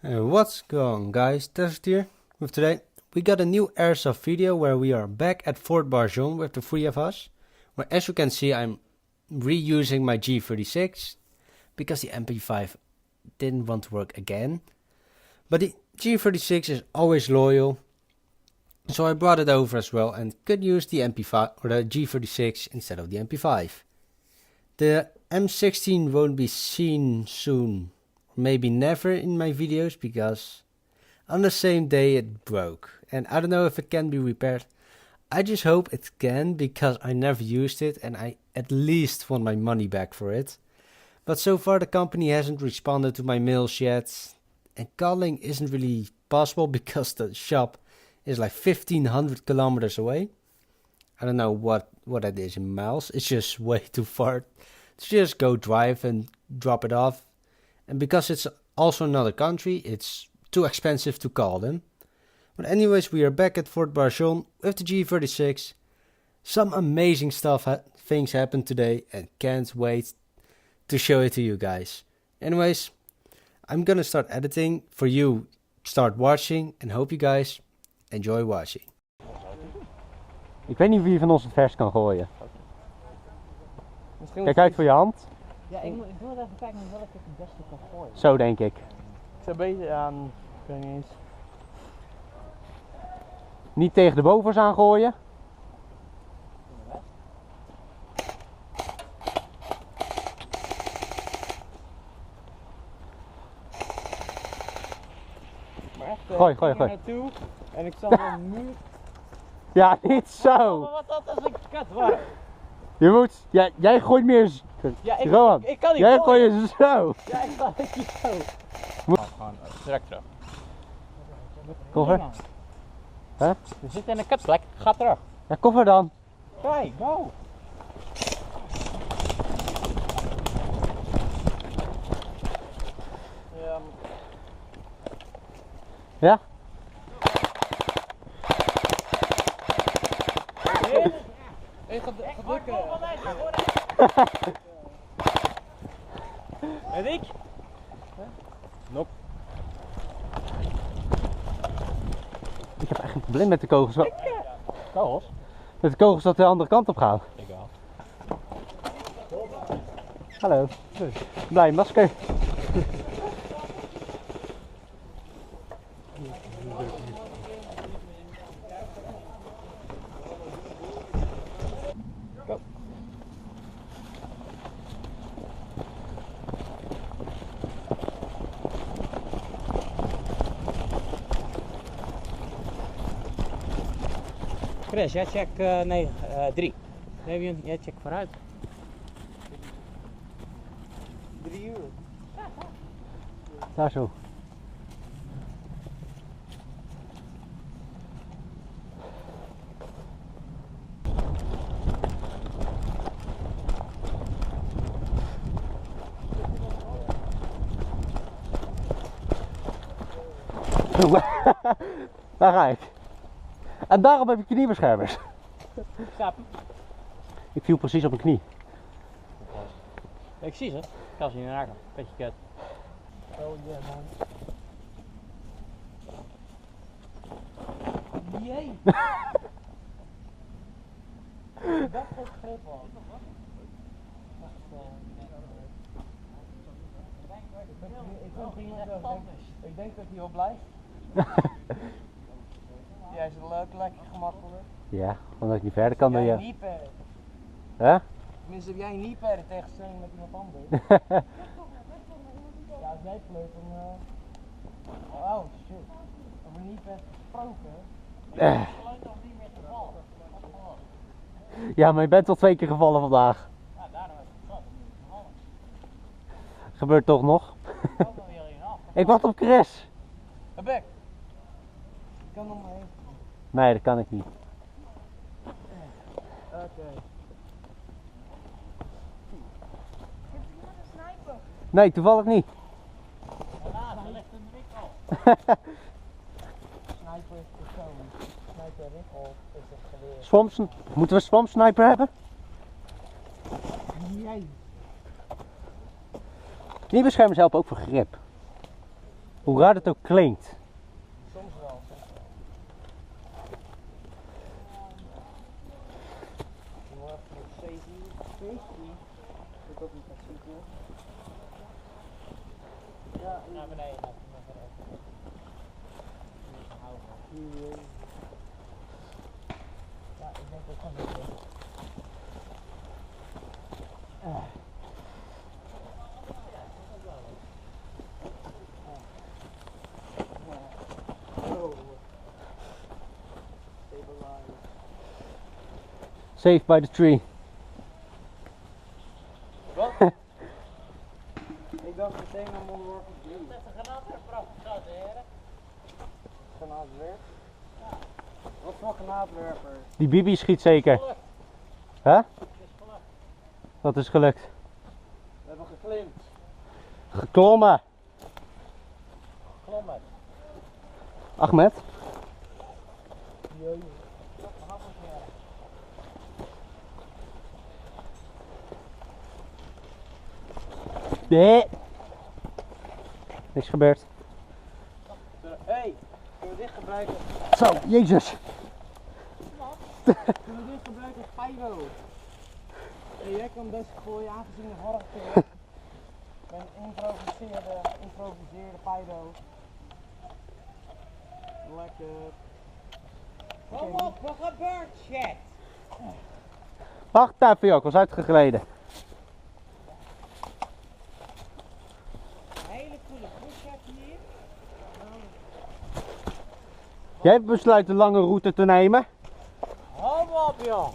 What's going on, guys? Test here with today. We got a new Airsoft video where we are back at Fort Barchon with the three of us. Where, as you can see, I'm reusing my G36 because the MP5 didn't want to work again. But the G36 is always loyal, so I brought it over as well and could use the MP5 or the G36 instead of the MP5. The M16 won't be seen soon. Maybe never in my videos because on the same day it broke and I don't know if it can be repaired. I just hope it can because I never used it and I at least want my money back for it. But so far the company hasn't responded to my mails yet and calling isn't really possible because the shop is like 1500 kilometers away. I don't know what that is in miles. It's just way too far to just go drive and drop it off. And because it's also another country, it's too expensive to call them. But anyways, we are back at Fort Barchon with the G36. Some amazing things happened today and can't wait to show it to you guys. Anyways, I'm gonna start editing for you. Start watching and hope you guys enjoy watching. Ik weet niet wie van ons het vers kan gooien. Kijk uit voor je hand. Ja, ik wil even kijken welke ik het beste kan gooien. Zo denk ik. Ik zou beter aan, ik weet niet eens. Niet tegen de bovers aan gooien. Maar echt, Gooi. naartoe en ik zal een muur. Ja, niet zo. Wat dat is een kat waar. Je moet, jij gooit meer. Ja, ik kan niet jij gooien. gooit zo. Ja, ik kan niet zo. Gewoon direct terug. Koffer. Huh? We zitten in een kutplek, ga terug. Ja, koffer dan. Kijk, go. Ja? Ik ga drukken. En ik? Nope. Ik heb echt een probleem met de kogels. Kogels? Met de kogels dat de andere kant op gaan. Ik wel. Hallo. Blij masker. Chris, jij check 3. Nee, jij check vooruit. 3 uur. Daar zo. Daar ga ik. En daarom heb ik kniebeschermers. Ik viel precies op mijn knie. Ik zie ze. Ik kan ze niet raken. Beetje kut. Oh ja man. Jee. Dat is grip man. Ik denk dat hij wel blijft. Jij is lekker gemakkelijk. Ja, omdat ik niet verder kan dan je. Niet verder. Hè? Tenminste, heb jij niet verder tegenstelling met iemand anders. Ja, als jij pleurt dan. Oh shit. Over niet verder gesproken. Ik geloof nog niet meer te vallen. Ja, maar je bent al 2 keer gevallen vandaag. Ja, daarom is het gevallen. Gebeurt toch nog? Ik wacht op Chris. Bek. Ik kan nog maar even. Nee, dat kan ik niet. Oké. Nee, toevallig niet. Ja, daar ligt een wikkel. Sniper is persoon. Sniper wikkel is het geweer. Moeten we een swamp sniper hebben? Jij. Kniebeschermers helpen ook voor grip. Hoe raar het ook klinkt. Soms wel, soms wel. Dan wordt het nog 750. Ik hoop niet dat het goed is. Ja, naar beneden. Ja, ik denk dat het kan. Safe by the tree. Wat? Ik dacht meteen aan onderworpen vliegen. Dat is een granaatwerper afgeschoten, heren. Granaatwerper? Ja. Wat voor granaatwerper? Die Bibi schiet zeker. Hè? Het is gelukt. Wat is gelukt? We hebben geklimd. Geklommen. Geklommen. Ahmed? Jee. We gaan weer. Nee. Niks gebeurd. Hey, kunnen we dit gebruiken? Zo, jezus. Kunnen we dit gebruiken als pyro? Hey, jij kan best gooien aangezien de vorige keer een improviseerde pyro. Lekker. Kom op, wat gebeurt shit? Wacht even joh, ik was uitgegleden. Hele coole push-up hier. Jij besluit de lange route te nemen. Hou op joh.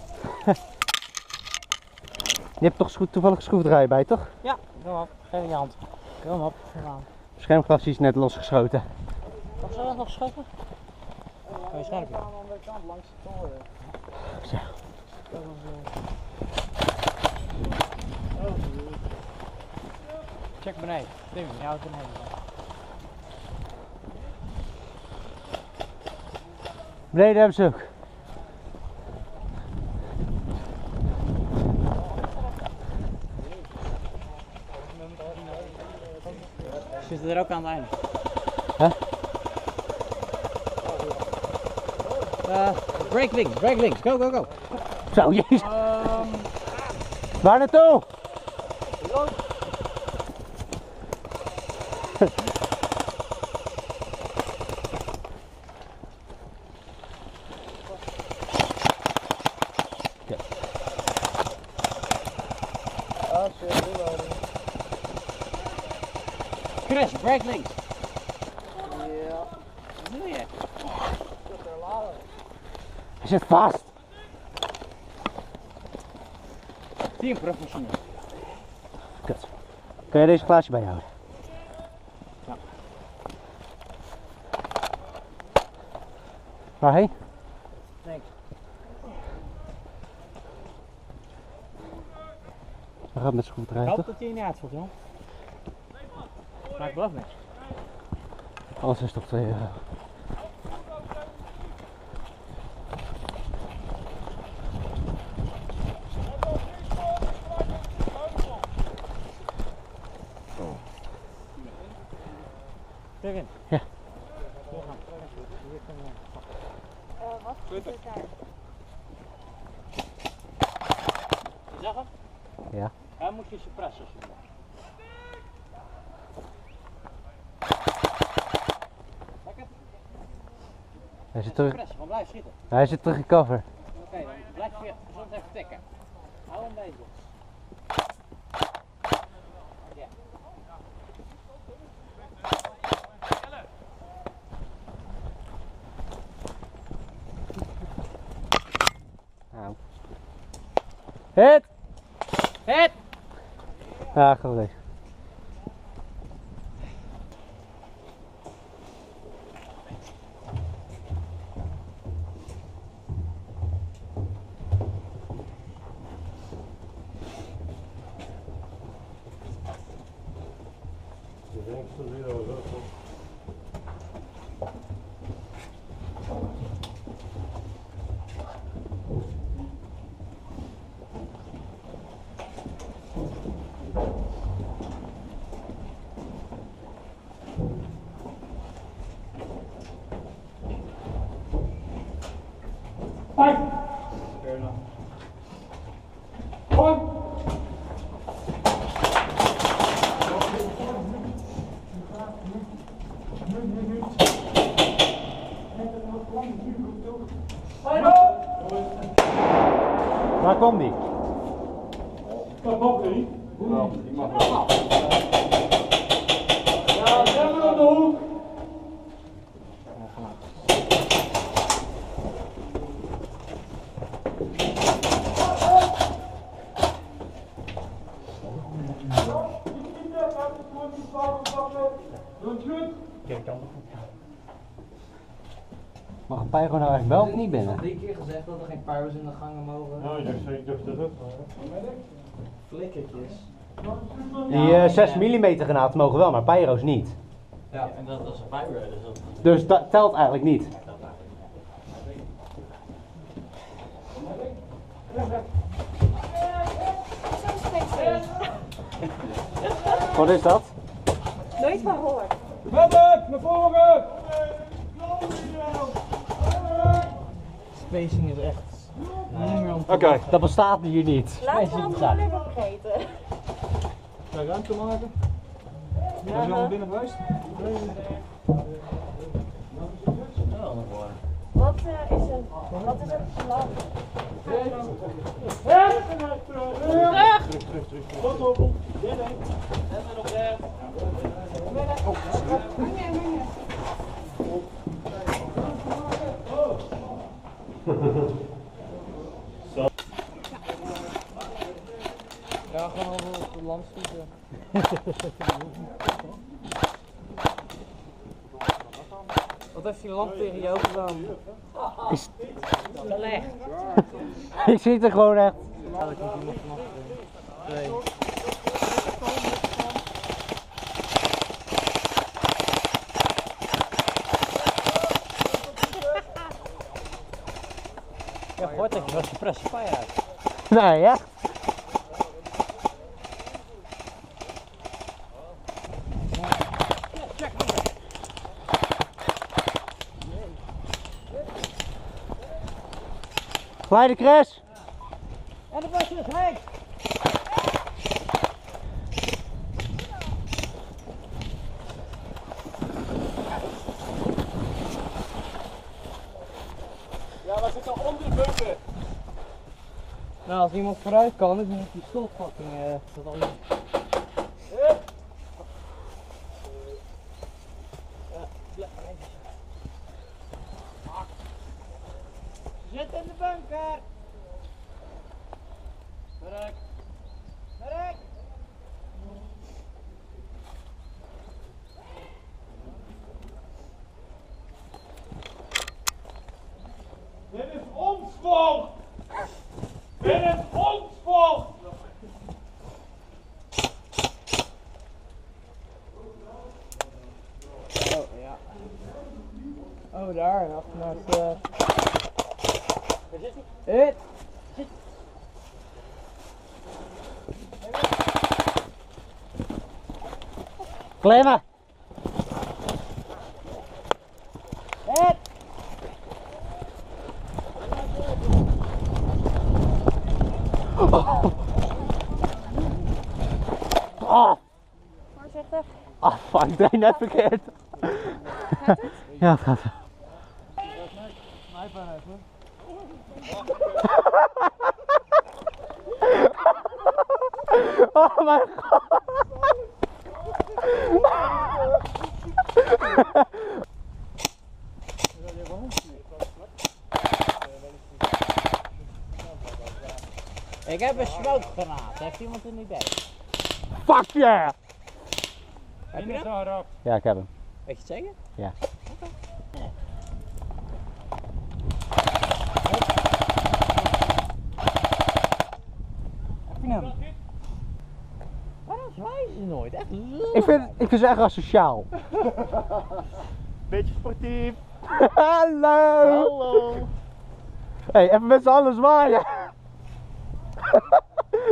Je hebt toch toevallig een schroevendraaier bij, toch? Ja, kom op. Geef je hand. Kom op, gedaan. Schermglas is net losgeschoten. Wat zou dat nog schuiven? Oh, je scherpje. Aan de andere kant langs de toren. Zo. Check beneden. Tim, je houdt beneden. Beneden hebben ze ook. Zitten er ook aan het einde? Huh? Break links, go, go, go. Zo, jezus. Waar naartoe? Chris, break links. Ja. Wat doe je? Hij zit vast. Team professioneel. Kut. Kun je deze glaasje bijhouden? Ja. Waarheen? Denk. We gaan met Ik schroevendraaier, hoop toch? dat hij niet uitvalt, joh. Maar ik beloof niks. Anders is het toch 2 euro. Kevin. Ja. Doorgaan. Hier kunnen we. Wat is het daar? Zag hem? Ja. Hij moet je suppressen. Lekker? Hij zit terug. Suppressen, gewoon blijf schieten. Hij zit terug in cover. Oké, dan blijf je gezond even tikken. Hou hem bezig. Ja. Nou. Hit! Hit! Ja, gewoon weg. Waar kwam die? Dat mag niet. Nou, die mag wel. Ja, zet hem op de hoek. Mag een pyro nou eigenlijk wel of niet binnen? 3 keer gezegd dat er geen pyro's in de gangen mogen. Nou, ik dacht dat het. Flikkertjes. Die 6 mm granaten mogen wel, maar pyro's niet. Ja, en dat is een pyro, dus dat... Dus dat telt eigenlijk niet. Wat is dat? Nooit van gehoord. Medic, naar voren! Spacing is echt niet meer om te Oké, dat bestaat hier niet. Laten we het gewoon even vergeten. Ga ruimte maken. Ben je al binnen geweest? Wat is het plan? Terug! Wat op? Ja, gewoon over op de land schieten. Wat heeft die lamp tegen jou gedaan? Slecht. Ik zit er gewoon echt. Ja, dat komt iemand van achteren. 2. Ja, gehoord dat je was suppressive fire uit. Nee, echt? Glijden, Chris! En dat was het hek! Ja, we zitten onder de bunker. Nou, als iemand vooruit kan, dan moet die slotvatting dat al niet. Zit in de bunker! Werk! Werk! Dit is ons volk! Dit is ons volk! Oh, ja. Oh, daar, achter naar het... Hit! Klimmen! Hit! Oh! Voorzichtig. Ah, fuck, ik deed net verkeerd. Gaat het? Ja, het gaat. Sniper even. Oh mijn god! Ik heb een smokegranaat. Heeft iemand een idee? Fuck yeah! Heb je hem? Ja, ik heb hem. Weet je het zeker? Ja. Heb je hem? Waarom zwaaien ze nooit? Echt lullig. Ik vind ze echt asociaal. Beetje sportief. Hallo! Hallo. Hey, even met z'n allen zwaaien.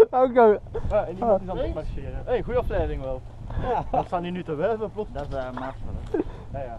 Oké. Ja, en iemand is aan het marcheren. Hé, goede afleiding wel. Ja. Wat staan die nu te werven? Dat is master. Ja, ja.